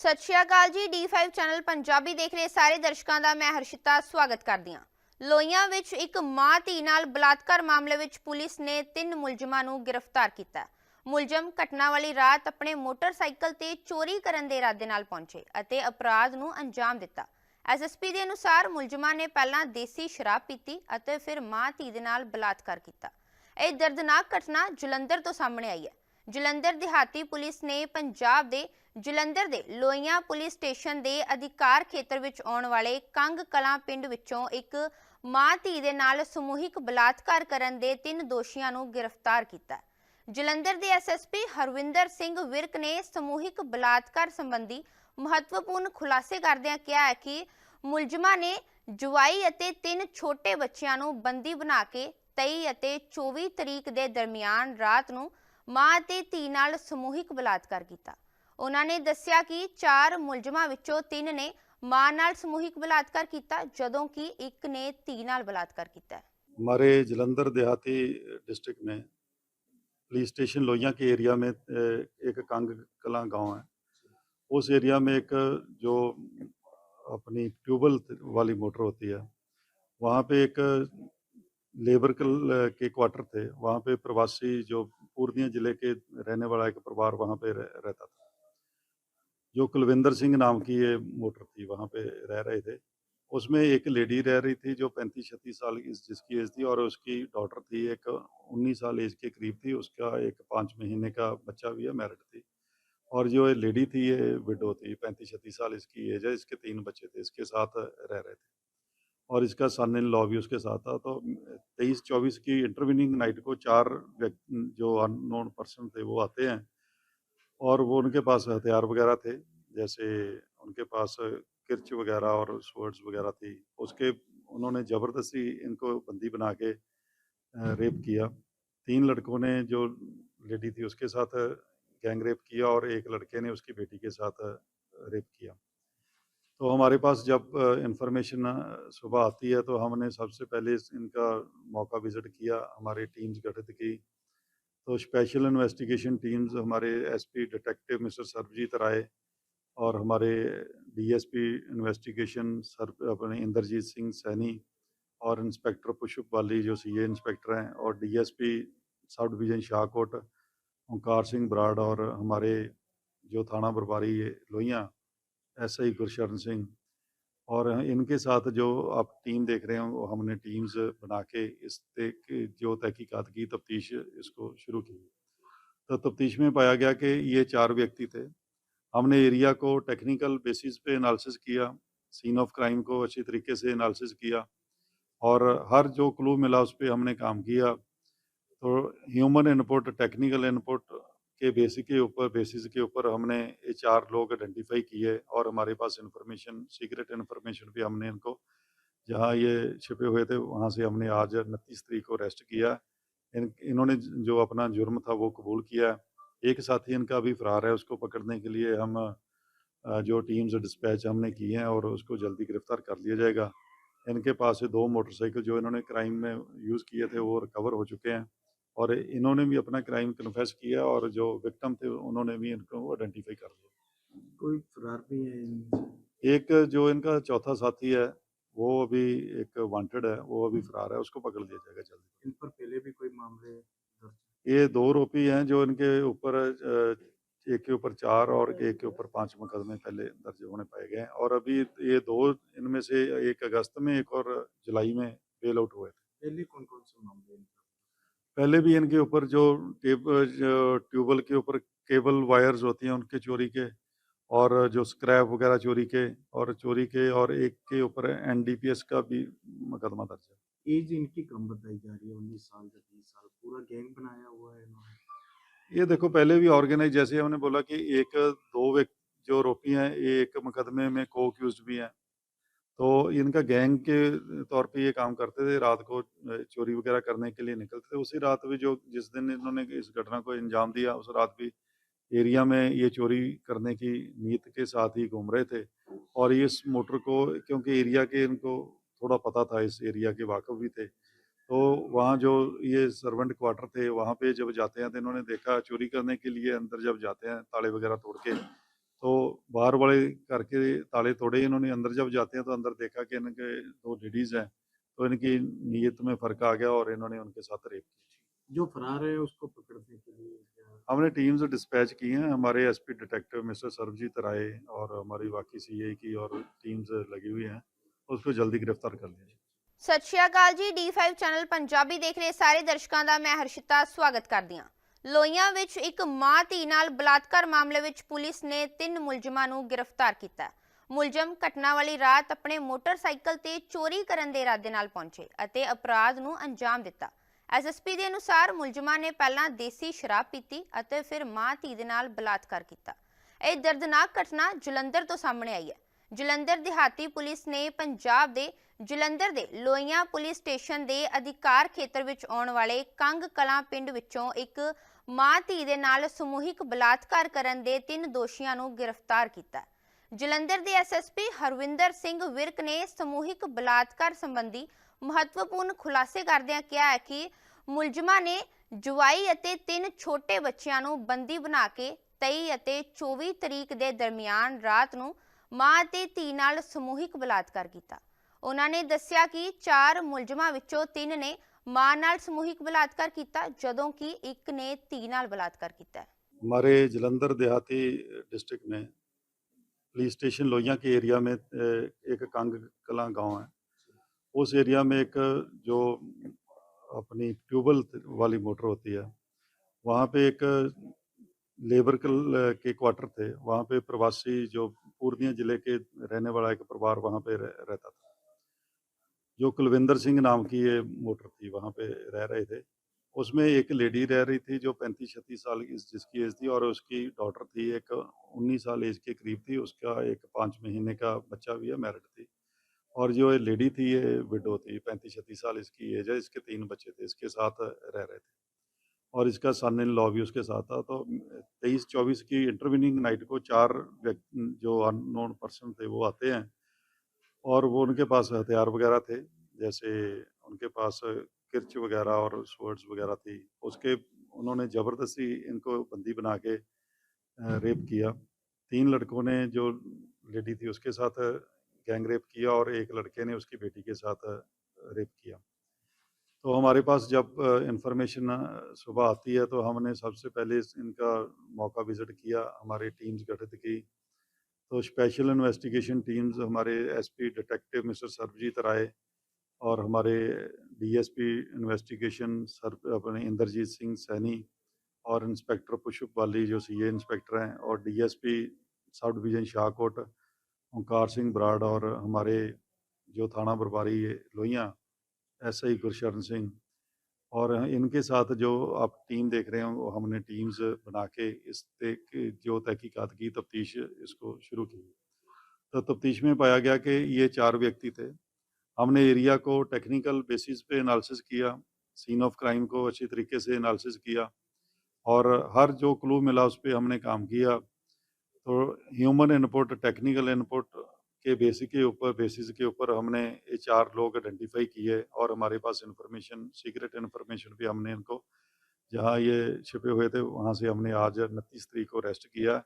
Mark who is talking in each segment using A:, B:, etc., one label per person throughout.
A: सत श्री अकाल जी। D5 channel Punjabi देख रहे सारे दर्शकों का मैं हर्षिता स्वागत करदी हां। लोइयां विच एक मां धी नाल बलात्कार मामले विच पुलिस ने 3 मुलजमां नूं गिरफ्तार कीता। मुलजम घटना वाली रात अपने मोटरसाइकिल ते चोरी करन दे इरादे नाल पहुंचे अते अपराध नूं अंजाम दिता। SSP दे अनुसार मुलजमां ने पहलां देसी शराब पीती अते फिर मां धी दे नाल बलात्कार कीता। ਇਹ दर्दनाक घटना जलंधर तो सामने आई है। जलंधर दिहाती पुलिस ने पंजाब दे जलंधर दे लोइयां पुलिस स्टेशन दे अधिकार खेतर विच आउण वाले कंग कलां पिंड विचों एक मां धी दे नाल समूहिक बलात्कार करन दे 3 दोषियां नूं गिरफ्तार कीता। जलंधर दे SSP हरविंदर सिंह विरक ने समूहिक बलात्कार संबंधी महत्वपूर्ण खुलासे करदिआं कहा है कि मुलजमां ने जुआई अते 3 छोटे बच्चिआं नूं बंदी बना के 23 ਅਤੇ 24 ਤਰੀਕ ਦੇ ਦਰਮਿਆਨ ਰਾਤ ਨੂੰ ਮਾਂ ਤੇ ਧੀ ਨਾਲ ਸਮੂਹਿਕ ਬਲਾਤਕਾਰ ਕੀਤਾ। ਉਹਨਾਂ ਨੇ ਦੱਸਿਆ ਕਿ 4 ਮੁਲਜ਼ਮਾਂ ਵਿੱਚੋਂ 3 ਨੇ ਮਾਂ ਨਾਲ ਸਮੂਹਿਕ बलात्कार ਕੀਤਾ ਜਦੋਂ कि एक ने ਧੀ ਨਾਲ बलात्कार ਕੀਤਾ है।
B: हमारे जलंधर देहाती डिस्ट्रिक्ट में पुलिस स्टेशन लोहिया के एरिया में एक कंग कलां गांव है। उस एरिया में एक जो अपनी ट्यूबल वाली मोटर होती है, वहाँ पे एक लेबर के क्वार्टर थे। वहाँ पे प्रवासी जो पूर्णिया जिले के रहने वाला एक परिवार वहाँ पे रहता था। जो कुलविंदर सिंह नाम की ये मोटर थी, वहाँ पे रह रहे थे। उसमें एक लेडी रह रही थी जो 35-36 साल की जिसकी एज थी, और उसकी डॉटर थी एक 19 साल एज के करीब थी। उसका एक 5 महीने का बच्चा भी है, मैरिड थी। और जो ये लेडी थी ये विडो थी, 35-36 साल इसकी एज है। इसके 3 बच्चे थे, इसके साथ रह रहे थे और इसका सन इन लॉ भी उसके साथ था। तो 23-24 की इंटरविनिंग नाइट को 4 जो अननोन पर्सन थे वो आते हैं और वो उनके पास हथियार वगैरह थे, जैसे उनके पास किरच वगैरह और स्वर्ड्स वगैरह थी। उसके उन्होंने ज़बरदस्ती इनको बंदी बना के रेप किया। 3 लड़कों ने जो लेडी थी उसके साथ गैंग रेप किया और एक लड़के ने उसकी बेटी के साथ रेप किया। तो हमारे पास जब इंफॉर्मेशन सुबह आती है तो हमने सबसे पहले इनका मौका विज़िट किया, हमारी टीम्स गठित की। तो स्पेशल इन्वेस्टिगेशन टीम्स हमारे SP डिटेक्टिव मिस्टर सर्वजीत राय और हमारे DSP इन्वेस्टिगेशन अपने इंद्रजीत सिंह सैनी और इंस्पेक्टर पुष्प वाली जो CA इंस्पेक्टर हैं, और DSP सब डिवीज़न शाहकोट ओंकार सिंह बराड़, और हमारे जो थाना प्रभारी लोहियां SI गुरशरण सिंह, और इनके साथ जो आप टीम देख रहे हैं वो हमने टीम्स बना के इस जो तहकीकात की तफ्तीश इसको शुरू की। तो तफ्तीश में पाया गया कि ये 4 व्यक्ति थे। हमने एरिया को टेक्निकल बेसिस पे एनालिसिस किया, सीन ऑफ क्राइम को अच्छी तरीके से एनालिसिस किया और हर जो क्लू मिला उस पर हमने काम किया। तो ह्यूमन इनपुट, टेक्निकल इनपुट के बेसिस के ऊपर हमने ये 4 लोग आइडेंटिफाई किए और हमारे पास इंफॉर्मेशन, सीक्रेट इंफॉर्मेशन भी हमने इनको जहाँ ये छिपे हुए थे वहाँ से हमने आज 29 तारीख को अरेस्ट किया। इन्होंने जो अपना जुर्म था वो कबूल किया। एक साथी इनका अभी फरार है, उसको पकड़ने के लिए हम जो टीम्स डिस्पैच हमने की हैं और उसको जल्दी गिरफ्तार कर लिया जाएगा। इनके पास से 2 मोटरसाइकिल जो इन्होंने क्राइम में यूज़ किए थे वो रिकवर हो चुके हैं और इन्होंने भी अपना क्राइम कन्फेस किया और जो विक्टिम थे उन्होंने भी इनको आइडेंटिफाई कर लिया।
C: कोई फरार भी है इनमें?
B: एक जो इनका चौथा साथी है वो अभी एक वांटेड है, वो अभी फरार है, उसको पकड़ लिया जाएगा जल्दी।
C: इन पर पहले भी कोई मामले दर्ज?
B: ये 2 आरोपी हैं जो इनके ऊपर एक के ऊपर 4 और एक के ऊपर 5 मुकदमे पहले दर्ज होने पाए गए हैं और अभी ये 2 इनमें से एक अगस्त में, एक और जुलाई में बेल आउट हुए थे।
C: पहले कौन कौन से मामले इन पर?
B: पहले भी इनके ऊपर जो ट्यूबल के ऊपर केबल वायर्स होती हैं उनके चोरी के, और जो स्क्रैप वगैरह चोरी के, और एक के ऊपर NDPS का भी मुकदमा दर्ज है।
C: एज इनकी कम बताई जा रही है, 19 साल या 20 साल। पूरा गैंग बनाया हुआ है इन्होंने?
B: ये देखो पहले भी ऑर्गेनाइज, जैसे हमने बोला कि 1-2 व्यक्ति जो आरोपी हैं ये एक मुकदमे में को अक्यूज्ड भी हैं, तो इनका गैंग के तौर पे ये काम करते थे। रात को चोरी वगैरह करने के लिए निकलते थे। उसी रात भी जो जिस दिन इन्होंने इस घटना को अंजाम दिया उस रात भी एरिया में ये चोरी करने की नीयत के साथ ही घूम रहे थे और ये इस मोटर को, क्योंकि एरिया के इनको थोड़ा पता था, इस एरिया के वाकिफ भी थे, तो वहाँ जो ये सर्वेंट क्वार्टर थे वहाँ पे जब जाते हैं तो इन्होंने देखा चोरी करने के लिए अंदर जब जाते हैं ताले वगैरह तोड़ के, तो बाहर वाले करके ताले तोड़े इन्होंने। अंदर जब जाते हैं तो अंदर देखा कि इनके 2 लेडीज़ हैं, तो इनकी नीयत में फ़र्क आ गया और इन्होंने उनके साथ रेप किया।
C: जो फरार है उसको पकड़ने के लिए क्या?
B: हमने टीम्स डिस्पैच की हैं, हमारे एसपी डिटेक्टिव मिस्टर सर्वजीत राय और हमारी बाकी सीआई की और टीम्स लगी हुई हैं, उसको जल्दी गिरफ्तार कर लिया जाए।
A: ਸਤਿ ਸ਼੍ਰੀ ਅਕਾਲ ਜੀ। D5 ਚੈਨਲ ਪੰਜਾਬੀ ਦੇਖ ਰਹੇ ਸਾਰੇ ਦਰਸ਼ਕਾਂ ਦਾ ਮੈਂ ਹਰਸ਼ਿਤਾ ਸਵਾਗਤ ਕਰਦੀ ਹਾਂ। ਲੋਹੀਆਂ ਵਿੱਚ ਇੱਕ ਮਾਂ ਧੀ ਨਾਲ ਬਲਾਤਕਾਰ ਮਾਮਲੇ ਵਿੱਚ ਪੁਲਿਸ ਨੇ 3 ਮੁਲਜ਼ਮਾਂ ਨੂੰ ਗ੍ਰਿਫਤਾਰ ਕੀਤਾ ਹੈ। ਮੁਲਜ਼ਮ ਘਟਨਾ ਵਾਲੀ ਰਾਤ ਆਪਣੇ ਮੋਟਰਸਾਈਕਲ ਤੇ ਚੋਰੀ ਕਰਨ ਦੇ ਇਰਾਦੇ ਨਾਲ ਪਹੁੰਚੇ ਅਤੇ ਅਪਰਾਧ ਨੂੰ ਅੰਜਾਮ ਦਿੱਤਾ। ਐਸਐਸਪੀ ਦੇ ਅਨੁਸਾਰ ਮੁਲਜ਼ਮਾਂ ਨੇ ਪਹਿਲਾਂ ਦੇਸੀ ਸ਼ਰਾਬ ਪੀਤੀ ਅਤੇ ਫਿਰ ਮਾਂ ਧੀ ਦੇ ਨਾਲ ਬਲਾਤਕਾਰ ਕੀਤਾ। ਇਹ ਦਰਦਨਾਕ ਘਟਨਾ ਜਲੰਧਰ ਤੋਂ ਸਾਹਮਣੇ ਆਈ ਹੈ। ਜਲੰਧਰ ਦਿਹਾਤੀ ਪੁਲਿਸ ਨੇ ਪੰਜਾਬ ਦੇ ਜਲੰਧਰ ਦੇ ਲੋਹੀਆਂ ਪੁਲਿਸ ਸਟੇਸ਼ਨ ਦੇ ਅਧਿਕਾਰ ਖੇਤਰ ਵਿੱਚ ਆਉਣ ਵਾਲੇ ਕੰਗ ਕਲਾਂ ਪਿੰਡ ਵਿੱਚੋਂ ਇੱਕ ਮਾਂ ਧੀ ਦੇ ਨਾਲ ਸਮੂਹਿਕ ਬਲਾਤਕਾਰ ਕਰਨ ਦੇ 3 ਦੋਸ਼ੀਆਂ ਨੂੰ ਗ੍ਰਿਫਤਾਰ ਕੀਤਾ। ਜਲੰਧਰ ਦੇ ਐਸਐਸਪੀ ਹਰਵਿੰਦਰ ਸਿੰਘ ਵਿਰਕ ਨੇ ਸਮੂਹਿਕ ਬਲਾਤਕਾਰ ਸੰਬੰਧੀ ਮਹੱਤਵਪੂਰਨ ਖੁਲਾਸੇ ਕਰਦਿਆਂ ਕਿਹਾ ਹੈ ਕਿ ਮੁਲਜ਼ਮਾਂ ਨੇ ਜਵਾਈ ਅਤੇ 3 ਛੋਟੇ ਬੱਚਿਆਂ ਨੂੰ ਬੰਦੀ ਬਣਾ ਕੇ 23 ਅਤੇ 24 ਤਰੀਕ ਦੇ ਦਰਮਿਆਨ ਰਾਤ ਨੂੰ ਮਾਂ ਤੇ ਧੀ ਨਾਲ ਸਮੂਹਿਕ ਬਲਾਤਕਾਰ ਕੀਤਾ। ਉਹਨਾਂ ਨੇ ਦੱਸਿਆ ਕਿ 4 ਮੁਲਜ਼ਮਾਂ ਵਿੱਚੋਂ 3 ਨੇ ਮਾਂ ਨਾਲ ਸਮੂਹਿਕ ਬਲਾਤਕਾਰ ਕੀਤਾ, ਜਦੋਂ कि ਇੱਕ ਨੇ ਧੀ ਨਾਲ ਬਲਾਤਕਾਰ ਕੀਤਾ।
B: हमारे जलंधर देहाती डिस्ट्रिक्ट में पुलिस स्टेशन लोहिया के एरिया में एक कंग कलां गांव है। उस एरिया में एक जो अपनी ट्यूबवेल वाली मोटर होती है, वहाँ पे एक लेबर के क्वार्टर थे। वहाँ पे प्रवासी जो पूर्णिया जिले के रहने वाला एक परिवार वहाँ पे रहता था, जो कुलविंदर सिंह नाम की ये मोटर थी, वहाँ पे रह रहे थे। उसमें एक लेडी रह रही थी जो 35-36 साल की जिसकी एज थी, और उसकी डॉटर थी एक 19 साल एज के करीब थी। उसका एक 5 महीने का बच्चा भी है, मैरिड थी। और जो ये लेडी थी ये विडो थी, 35-36 साल इसकी एज है। इसके 3 बच्चे थे, इसके साथ रह रहे थे और इसका सन इन लॉ भी उसके साथ था। तो 23-24 की इंटरविनिंग नाइट को 4 व्यक्ति जो अननोन पर्सन थे वो आते हैं और वो उनके पास हथियार वगैरह थे, जैसे उनके पास किर्च वगैरह और स्वर्ड्स वगैरह थी। उसके उन्होंने ज़बरदस्ती इनको बंदी बना के रेप किया। 3 लड़कों ने जो लेडी थी उसके साथ गैंग रेप किया और एक लड़के ने उसकी बेटी के साथ रेप किया। तो हमारे पास जब इंफॉर्मेशन सुबह आती है तो हमने सबसे पहले इनका मौका विज़िट किया, हमारी टीम्स गठित की। तो स्पेशल इन्वेस्टिगेशन टीम्स हमारे एसपी डिटेक्टिव मिस्टर सर्वजीत राय और हमारे डीएसपी इन्वेस्टिगेशन सर अपने इंद्रजीत सिंह सैनी और इंस्पेक्टर पुष्प वाली जो सीए इंस्पेक्टर हैं, और डीएसपी सब डिवीज़न शाहकोट ओंकार सिंह बराड़, और हमारे जो थाना प्रभारी लोहियाँ एसआई गुरशरण सिंह, और इनके साथ जो आप टीम देख रहे हैं वो हमने टीम्स बना के इस पे जो तहकीकात की तफ्तीश इसको शुरू की। तो तफ्तीश में पाया गया कि ये 4 व्यक्ति थे। हमने एरिया को टेक्निकल बेसिस पे एनालिसिस किया, सीन ऑफ क्राइम को अच्छी तरीके से एनालिसिस किया और हर जो क्लू मिला उस पे हमने काम किया। तो ह्यूमन इनपुट, टेक्निकल इनपुट के बेसिस के ऊपर हमने ये 4 लोग आइडेंटिफाई किए और हमारे पास इंफॉर्मेशन, सीक्रेट इंफॉर्मेशन पे हमने इनको जहाँ ये छिपे हुए थे वहाँ से हमने आज 29 तारीख को अरेस्ट किया।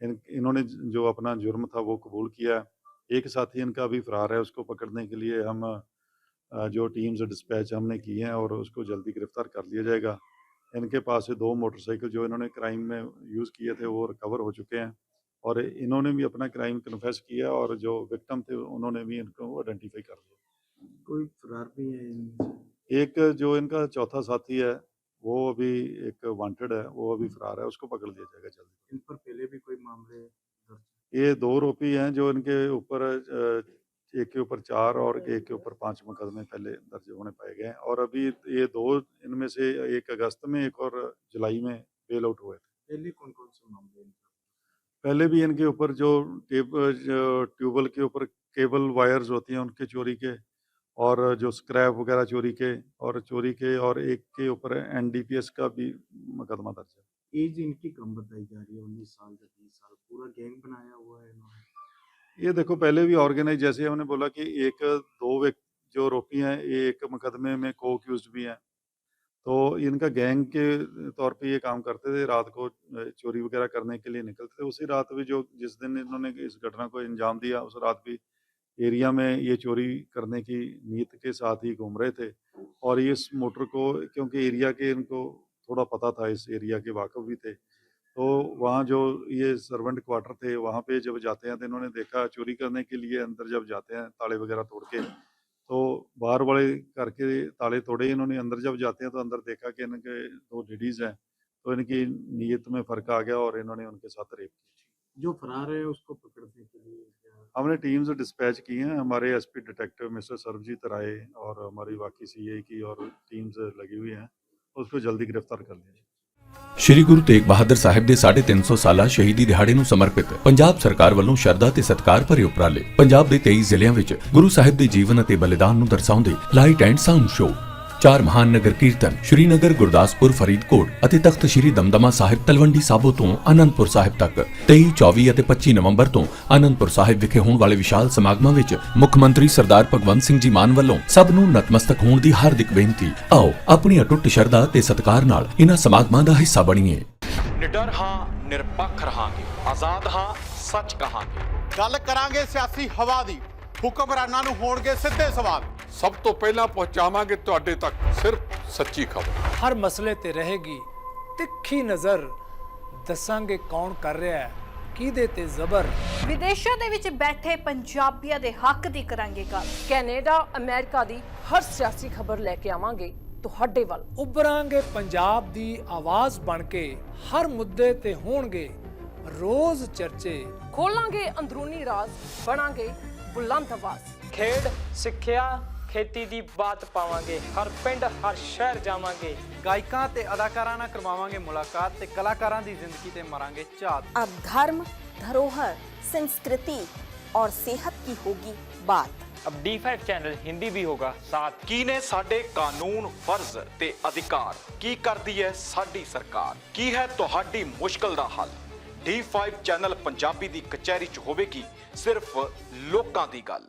B: इन्होंने जो अपना जुर्म था वो कबूल किया। एक साथी इनका अभी फरार है, उसको पकड़ने के लिए हम जो टीम्स डिस्पैच हमने की हैं और उसको जल्दी गिरफ्तार कर लिया जाएगा। इनके पास से 2 मोटरसाइकिल जो इन्होंने क्राइम में यूज़ किए थे वो रिकवर हो चुके हैं और इन्होंने भी अपना क्राइम कन्फेस किया और जो विक्टिम थे उन्होंने भी इनको आइडेंटिफाई कर लिया।
C: कोई फरार भी है इनमें?
B: एक जो इनका चौथा साथी है वो अभी एक वांटेड है, वो अभी फरार है, उसको पकड़ लिया जाएगा जल्दी।
C: इन पर पहले भी कोई मामले दर्ज?
B: ये 2 आरोपी हैं जो इनके ऊपर एक के ऊपर 4 और एक के ऊपर 5 मुकदमे पहले दर्ज होने पाए गए हैं और अभी ये 2 इनमें से 1 अगस्त में, एक और जुलाई में बेल आउट हुए थे।
C: पहले कौन-कौन से मामले इन पर?
B: पहले भी इनके ऊपर जो ट्यूबवेल के ऊपर केबल वायर्स होती हैं उनके चोरी के, और जो स्क्रैप वगैरह चोरी के, और एक के ऊपर एनडीपीएस का भी मुकदमा दर्ज है।
C: एज इनकी कम बताई जा रही है, 19 साल या 20 साल। पूरा गैंग बनाया हुआ है इन्होंने।
B: ये देखो पहले भी ऑर्गेनाइज, जैसे हमने बोला कि 1-2 व्यक्ति जो आरोपी हैं ये एक मुकदमे में को अक्यूज्ड भी हैं, तो इनका गैंग के तौर पे ये काम करते थे, रात को चोरी वगैरह करने के लिए निकलते थे। उसी रात भी जो जिस दिन इन्होंने इस घटना को अंजाम दिया, उस रात भी एरिया में ये चोरी करने की नीयत के साथ ही घूम रहे थे। और इस मोटर को, क्योंकि एरिया के इनको थोड़ा पता था, इस एरिया के वाकिफ़ भी थे, तो वहाँ जो ये सर्वेंट क्वार्टर थे, वहाँ पे जब जाते हैं तो इन्होंने देखा चोरी करने के लिए अंदर जब जाते हैं ताले वगैरह तोड़ के, तो बाहर वाले घर के ताले तोड़े इन्होंने, अंदर जब जाते हैं तो अंदर देखा कि इनके 2 लेडीज़ हैं, तो इनकी नीयत में फ़र्क आ गया और इन्होंने उनके साथ रेप किया।
C: जो फरार है उसको पकड़ने के लिए क्या?
B: हमने टीम्स डिस्पैच की हैं, हमारे एसपी डिटेक्टिव मिस्टर सर्वजीत राय और हमारी बाकी सीआई की और टीम्स लगी हुई हैं, उसको जल्दी गिरफ्तार कर लिया जाए।
D: ਸ਼੍ਰੀ ਗੁਰੂ ਤੇਗ ਬਹਾਦਰ ਸਾਹਿਬ ਦੇ 350 ਸਾਲਾ ਸ਼ਹੀਦੀ ਦਿਹਾੜੇ ਨੂੰ ਸਮਰਪਿਤ ਪੰਜਾਬ ਸਰਕਾਰ ਵੱਲੋਂ ਸ਼ਰਧਾ ਤੇ ਸਤਿਕਾਰ ਭਰੇ ਉਪਰਾਲੇ ਪੰਜਾਬ ਦੇ 23 ਜ਼ਿਲ੍ਹਿਆਂ ਵਿੱਚ ਗੁਰੂ ਸਾਹਿਬ ਦੇ ਜੀਵਨ ਅਤੇ ਬਲੀਦਾਨ ਨੂੰ ਦਰਸਾਉਂਦੇ ਲਾਈਟ ਐਂਡ ਸਾਊਂਡ ਸ਼ੋਅ 4 ਮਹਾਨ ਨਗਰ ਕੀਰਤਨ ਸ਼੍ਰੀਨਗਰ, ਗੁਰਦਾਸਪੁਰ, ਫਰੀਦਕੋਟ ਅਤੇ ਤਖਤ ਸ਼੍ਰੀ ਦਮਦਮਾ ਸਾਹਿਬ ਤਲਵੰਡੀ ਸਾਬੋ ਤੋਂ ਆਨੰਦਪੁਰ ਸਾਹਿਬ ਤੱਕ 23, 24 ਅਤੇ 25 ਨਵੰਬਰ ਤੋਂ ਆਨੰਦਪੁਰ ਸਾਹਿਬ ਵਿਖੇ ਹੋਣ ਵਾਲੇ ਵਿਸ਼ਾਲ ਸਮਾਗਮਾਂ ਵਿੱਚ ਮੁੱਖ ਮੰਤਰੀ ਸਰਦਾਰ ਭਗਵੰਤ ਸਿੰਘ ਜੀ ਮਾਨ ਵੱਲੋਂ ਸਭ ਨੂੰ ਨਤਮਸਤਕ ਹੋਣ ਦੀ ਹਾਰਦਿਕ ਬੇਨਤੀ। ਆਓ ਆਪਣੀ ਅਟੁੱਟ ਸ਼ਰਧਾ ਤੇ ਸਤਿਕਾਰ ਨਾਲ ਇਹਨਾਂ ਸਮਾਗਮਾਂ ਦਾ ਹਿੱਸਾ ਬਣੀਏ।
E: ਨਿਡਰ ਹਾਂ, ਨਿਰਪੱਖ ਰਹਾਂਗੇ, ਆਜ਼ਾਦ ਹਾਂ, ਸੱਚ ਕਹਾਂਗੇ।
F: ਗੱਲ ਕਰਾਂਗੇ ਸਿਆਸੀ ਹਵਾ ਦੀ, ਹੁਕਮਰਾਨਾਂ ਨੂੰ ਹੋਣਗੇ ਸਿੱਧੇ ਸਵਾਲ।
G: ਸਭ ਤੋਂ ਪਹਿਲਾਂ ਪਹੁੰਚਾਵਾਂਗੇ ਤੁਹਾਡੇ ਤੱਕ ਸਿਰਫ ਸੱਚੀ ਖਬਰ।
H: ਹਰ ਮਸਲੇ ਤੇ ਰਹੇਗੀ ਤਿੱਖੀ ਨਜ਼ਰ, ਦੱਸਾਂਗੇ ਕੌਣ ਕਰ ਰਿਹਾ ਹੈ ਕਿਹਦੇ ਤੇ ਜ਼ਬਰ।
I: ਵਿਦੇਸ਼ਾਂ ਦੇ ਵਿੱਚ ਬੈਠੇ ਪੰਜਾਬੀਆਂ ਦੇ ਹੱਕ ਦੀ ਕਰਾਂਗੇ ਗੱਲ।
J: ਕੈਨੇਡਾ, ਅਮਰੀਕਾ ਦੀ ਹਰ ਸਿਆਸੀ ਖਬਰ ਲੈ ਕੇ ਆਵਾਂਗੇ ਤੁਹਾਡੇ ਵੱਲ।
H: ਉੱਭਰਾਂਗੇ ਪੰਜਾਬ ਦੀ ਆਵਾਜ਼ ਬਣ ਕੇ, ਹਰ ਮੁੱਦੇ ਤੇ ਹੋਣਗੇ ਰੋਜ਼ ਚਰਚੇ।
J: ਖੋਲਾਂਗੇ ਅੰਦਰੂਨੀ ਰਾਜ਼, ਬਣਾਂਗੇ ਬੁਲੰਦ ਆਵਾਜ਼।
K: ਖੇਡ, ਸਿੱਖਿਆ, ਖੇਤੀ ਦੀ ਬਾਤ ਪਾਵਾਂਗੇ, ਹਰ ਪਿੰਡ ਹਰ ਸ਼ਹਿਰ ਜਾਵਾਂਗੇ।
L: ਗਾਇਕਾਂ ਤੇ ਅਦਾਕਾਰਾਂ ਨਾਲ ਕਰਵਾਵਾਂਗੇ ਮੁਲਾਕਾਤ ਤੇ ਕਲਾਕਾਰਾਂ ਦੀ ਜ਼ਿੰਦਗੀ ਤੇ ਮਾਰਾਂਗੇ ਝਾਤ।
M: अब धर्म, धरोहर, संस्कृति और सेहत की होगी बात।
K: अब D5 चैनल हिंदी भी होगा साथ।
E: ਕੀ ਨੇ ਸਾਡੇ ਕਾਨੂੰਨ, ਫਰਜ਼ ਤੇ ਅਧਿਕਾਰ? ਕੀ ਕਰਦੀ ਹੈ ਸਾਡੀ ਸਰਕਾਰ? ਕੀ ਹੈ ਤੁਹਾਡੀ ਮੁਸ਼ਕਲ ਦਾ ਹੱਲ? D5 ਚੈਨਲ ਪੰਜਾਬੀ ਦੀ ਕਚਹਿਰੀ 'ਚ ਹੋਵੇਗੀ ਸਿਰਫ ਲੋਕਾਂ ਦੀ ਗੱਲ।